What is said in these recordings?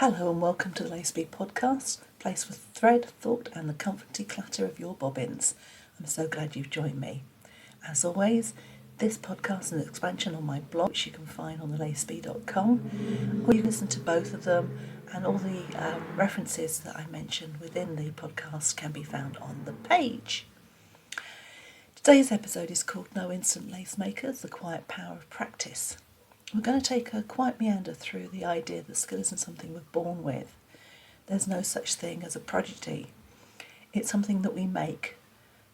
Hello and welcome to the Lacemakers podcast, place with thread, thought and the comforting clatter of your bobbins. I'm so glad you've joined me. As always, this podcast is an expansion on my blog, which you can find on thelaceb.com, or you can listen to both of them, and all the references that I mentioned within the podcast can be found on the page. Today's episode is called No Instant Lacemakers, The Quiet Power of Practice. We're going to take a quiet meander through the idea that skill isn't something we're born with. There's no such thing as a prodigy. It's something that we make,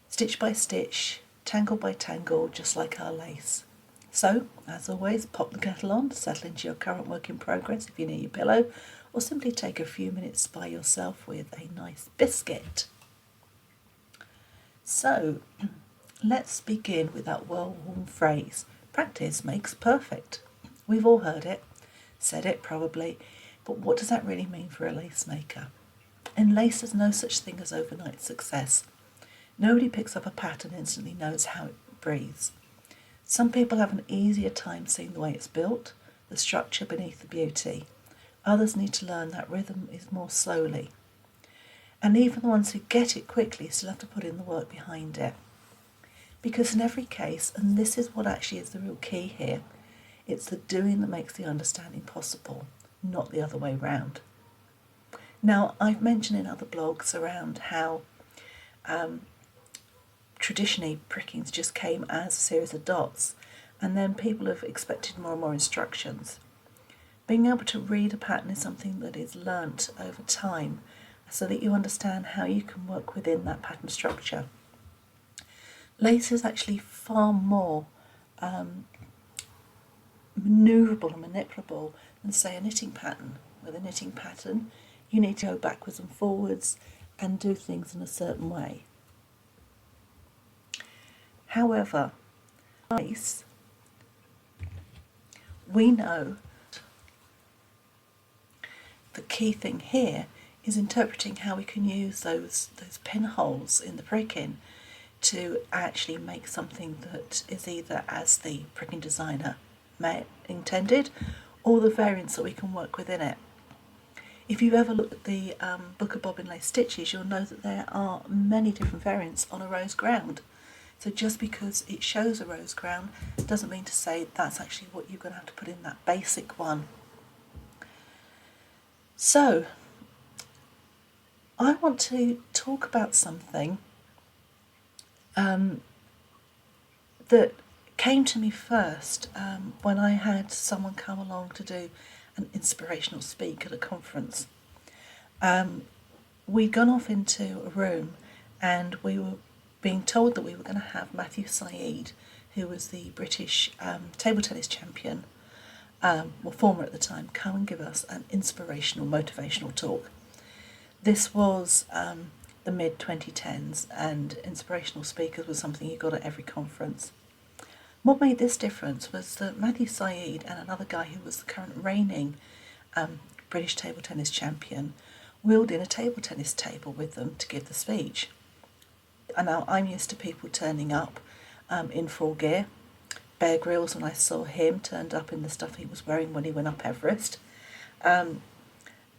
stitch by stitch, tangle by tangle, just like our lace. So, as always, pop the kettle on, settle into your current work in progress if you're near your pillow, or simply take a few minutes by yourself with a nice biscuit. So, let's begin with that well-worn phrase, practice makes perfect. We've all heard it, said it probably, but what does that really mean for a lace maker? In lace, there's no such thing as overnight success. Nobody picks up a pattern and instantly knows how it breathes. Some people have an easier time seeing the way it's built, the structure beneath the beauty. Others need to learn that rhythm is more slowly. And even the ones who get it quickly still have to put in the work behind it. Because in every case, and this is what actually is the real key here, it's the doing that makes the understanding possible, not the other way round. Now, I've mentioned in other blogs around how traditionally prickings just came as a series of dots, and then people have expected more and more instructions. Being able to read a pattern is something that is learnt over time so that you understand how you can work within that pattern structure. Lace is actually far more manoeuvrable and manipulable than, say, a knitting pattern. With a knitting pattern, you need to go backwards and forwards and do things in a certain way. However, lace, we know the key thing here is interpreting how we can use those pinholes in the pricking to actually make something that is either as the pricking designer intended, or the variants that we can work within it. If you've ever looked at the book of bobbin lace stitches, you'll know that there are many different variants on a rose ground. So just because it shows a rose ground doesn't mean to say that's actually what you're going to have to put in that basic one. So I want to talk about something that came to me first when I had someone come along to do an inspirational speak at a conference. We'd gone off into a room and we were being told that we were going to have Matthew Syed, who was the British table tennis champion, former at the time, come and give us an inspirational, motivational talk. This was the mid-2010s, and inspirational speakers was something you got at every conference. What made this difference was that Matthew Syed and another guy who was the current reigning British table tennis champion wheeled in a table tennis table with them to give the speech. And now I'm used to people turning up in full gear. Bear Grylls, when I saw him, turned up in the stuff he was wearing when he went up Everest. But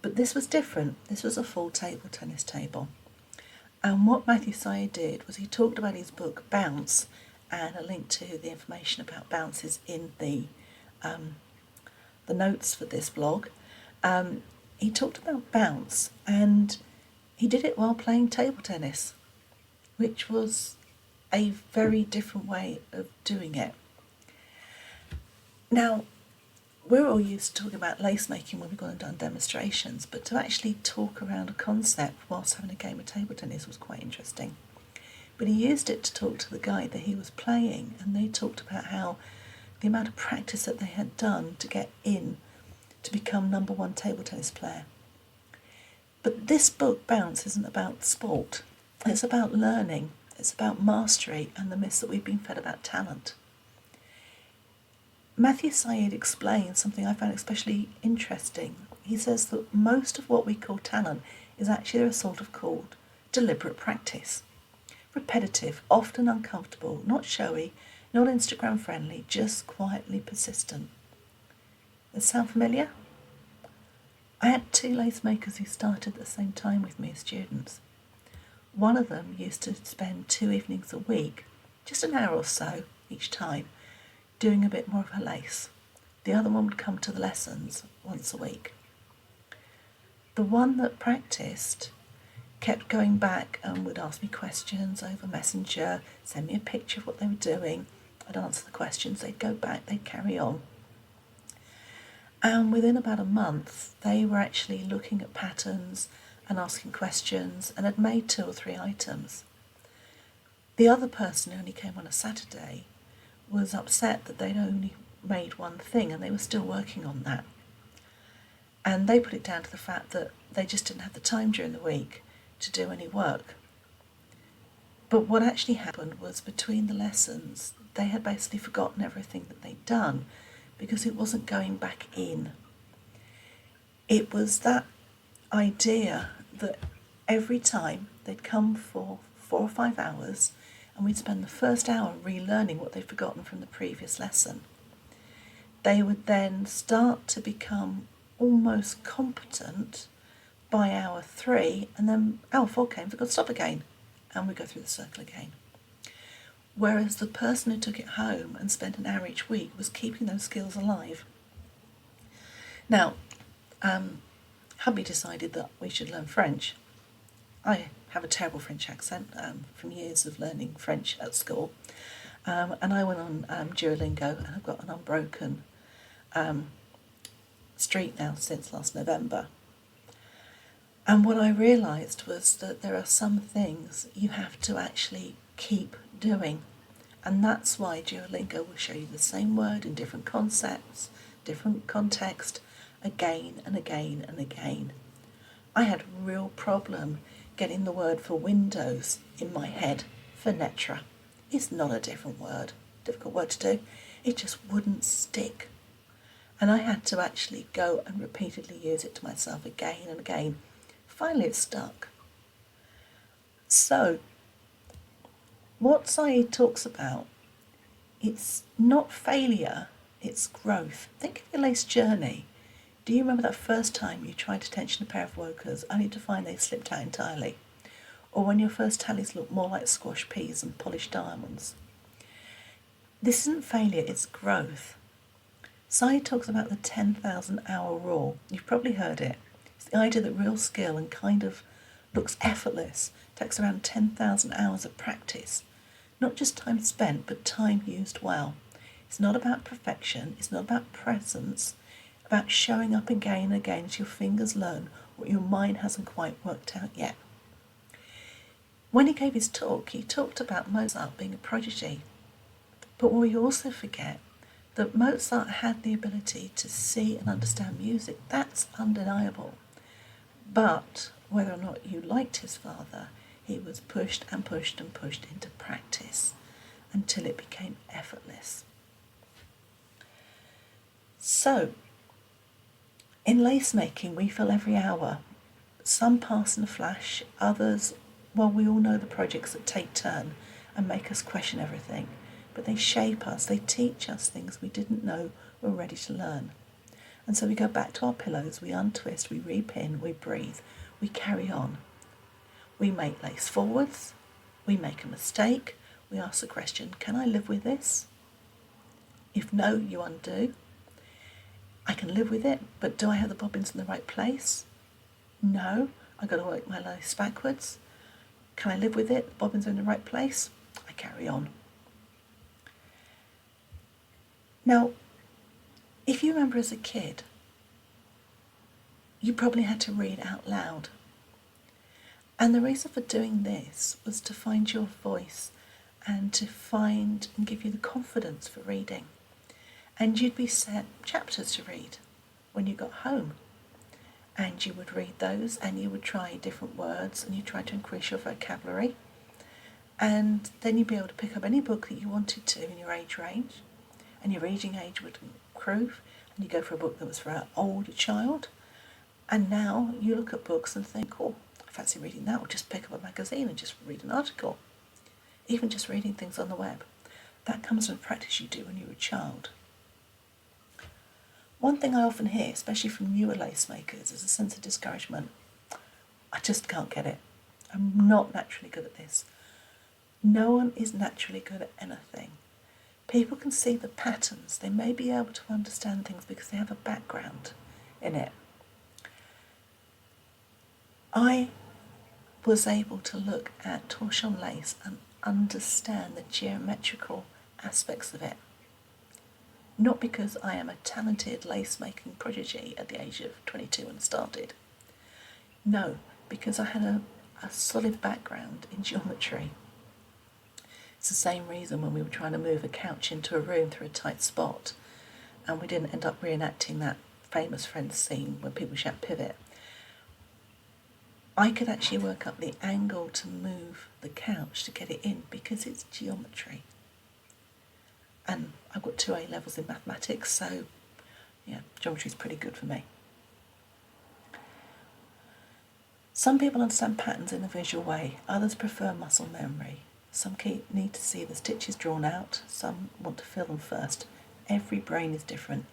this was different. This was a full table tennis table. And what Matthew Syed did was he talked about his book Bounce, and a link to the information about Bounce is in the notes for this blog. He talked about Bounce, and he did it while playing table tennis, which was a very different way of doing it. Now, we're all used to talking about lace making when we've gone and done demonstrations, but to actually talk around a concept whilst having a game of table tennis was quite interesting. But he used it to talk to the guy that he was playing, and they talked about how the amount of practice that they had done to get in to become number one table tennis player. But this book, Bounce, isn't about sport. It's about learning. It's about mastery and the myths that we've been fed about talent. Matthew Syed explains something I found especially interesting. He says that most of what we call talent is actually a sort of called deliberate practice. Repetitive, often uncomfortable, not showy, not Instagram friendly, just quietly persistent. Does that sound familiar? I had two lacemakers who started at the same time with me as students. One of them used to spend 2 evenings a week, just an hour or so each time, doing a bit more of her lace. The other one would come to the lessons once a week. The one that practiced kept going back and would ask me questions over Messenger, send me a picture of what they were doing. I'd answer the questions, they'd go back, they'd carry on. And within about a month, they were actually looking at patterns and asking questions and had made 2 or 3 items. The other person who only came on a Saturday was upset that they'd only made one thing and they were still working on that. And they put it down to the fact that they just didn't have the time during the week to do any work. But what actually happened was between the lessons, they had basically forgotten everything that they'd done because it wasn't going back in. It was that idea that every time they'd come for 4 or 5 hours and we'd spend the first hour relearning what they'd forgotten from the previous lesson. They would then start to become almost competent by hour 3, and then hour 4 came, they've got to stop again, and we go through the circle again. Whereas the person who took it home and spent an hour each week was keeping those skills alive. Now, hubby decided that we should learn French. I have a terrible French accent from years of learning French at school, and I went on Duolingo, and I've got an unbroken streak now since last November. And what I realised was that there are some things you have to actually keep doing. And that's why Duolingo will show you the same word in different concepts, different context, again and again and again. I had a real problem getting the word for windows in my head for netra. It's not a difficult word to do. It just wouldn't stick. And I had to actually go and repeatedly use it to myself again and again. Finally it stuck. So, what Syed talks about, it's not failure, it's growth. Think of your lace journey. Do you remember that first time you tried to tension a pair of workers only to find they slipped out entirely? Or when your first tallies looked more like squash peas than polished diamonds? This isn't failure, it's growth. Syed talks about the 10,000 hour rule. You've probably heard it. It's the idea that real skill and kind of looks effortless takes around 10,000 hours of practice. Not just time spent, but time used well. It's not about perfection, it's not about presence, about showing up again and again as your fingers learn what your mind hasn't quite worked out yet. When he gave his talk, he talked about Mozart being a prodigy. But we also forget that Mozart had the ability to see and understand music. That's undeniable. But whether or not you liked his father, he was pushed and pushed and pushed into practice until it became effortless. So, in lace making, we feel every hour. Some pass in a flash, others, well, we all know the projects that take turn and make us question everything. But they shape us, they teach us things we didn't know we're ready to learn. And so we go back to our pillows, we untwist, we repin, we breathe, we carry on. We make lace forwards, we make a mistake, we ask the question, can I live with this? If no, you undo. I can live with it, but do I have the bobbins in the right place? No, I've got to work my lace backwards. Can I live with it? The bobbins are in the right place? I carry on. Now, if you remember as a kid, you probably had to read out loud. And the reason for doing this was to find your voice and to find and give you the confidence for reading. And you'd be set chapters to read when you got home. And you would read those and you would try different words and you try to increase your vocabulary. And then you'd be able to pick up any book that you wanted to in your age range. And your reading age would improve, and you go for a book that was for an older child. And now you look at books and think, oh, I fancy reading that, or just pick up a magazine and just read an article. Even just reading things on the web. That comes from practice you do when you were a child. One thing I often hear, especially from newer lace makers, is a sense of discouragement. I just can't get it. I'm not naturally good at this. No one is naturally good at anything. People can see the patterns. They may be able to understand things because they have a background in it. I was able to look at torchon lace and understand the geometrical aspects of it. Not because I am a talented lace making prodigy at the age of 22 when I started. No, because I had a solid background in geometry. It's the same reason when we were trying to move a couch into a room through a tight spot and we didn't end up reenacting that famous Friends scene when people shout pivot. I could actually work up the angle to move the couch to get it in because it's geometry. And I've got 2 A levels in mathematics, so yeah, geometry is pretty good for me. Some people understand patterns in a visual way, others prefer muscle memory. Some need to see the stitches drawn out, some want to feel them first. Every brain is different.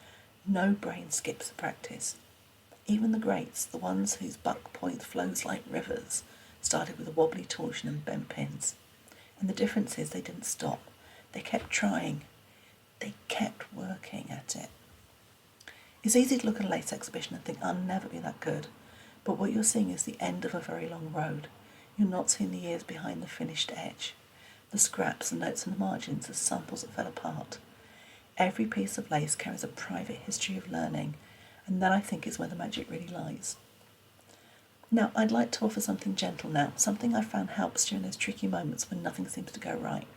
No brain skips the practice. Even the greats, the ones whose buck point flows like rivers, started with a wobbly torsion and bent pins. And the difference is they didn't stop. They kept trying. They kept working at it. It's easy to look at a lace exhibition and think, I'll never be that good. But what you're seeing is the end of a very long road. You're not seeing the years behind the finished edge. The scraps, the notes and the margins, the samples that fell apart. Every piece of lace carries a private history of learning, and that I think is where the magic really lies. Now, I'd like to offer something gentle now, something I found helps during those tricky moments when nothing seems to go right.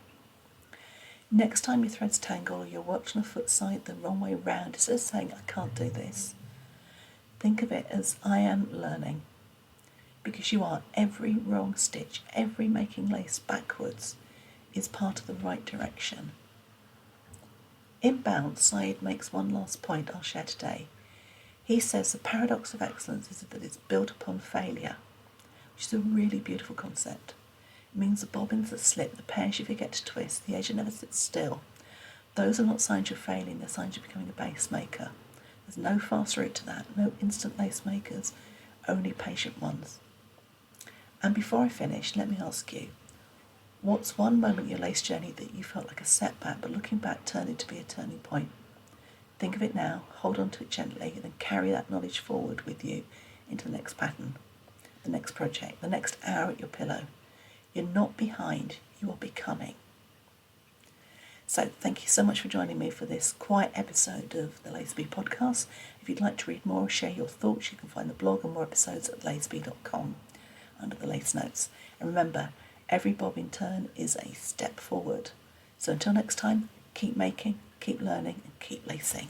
Next time your threads tangle or you're worked on a foot side the wrong way round, instead of saying, I can't do this, think of it as I am learning. Because you are. Every wrong stitch, every making lace backwards is part of the right direction. In Bounce, Syed makes one last point I'll share today. He says the paradox of excellence is that it's built upon failure, which is a really beautiful concept. It means the bobbins that slip, the pairs you forget to twist, the edge that never sits still. Those are not signs you're failing, they're signs you're becoming a lace maker. There's no fast route to that, no instant lace makers, only patient ones. And before I finish, let me ask you, what's one moment in your lace journey that you felt like a setback, but looking back turned into be a turning point? Think of it now, hold on to it gently, and then carry that knowledge forward with you into the next pattern, the next project, the next hour at your pillow. You're not behind, you are becoming. So thank you so much for joining me for this quiet episode of the Lacebee podcast. If you'd like to read more or share your thoughts, you can find the blog and more episodes at lacebee.com under the lace notes. And remember, every bobbin turn is a step forward. So until next time, keep making, keep learning, and keep lacing.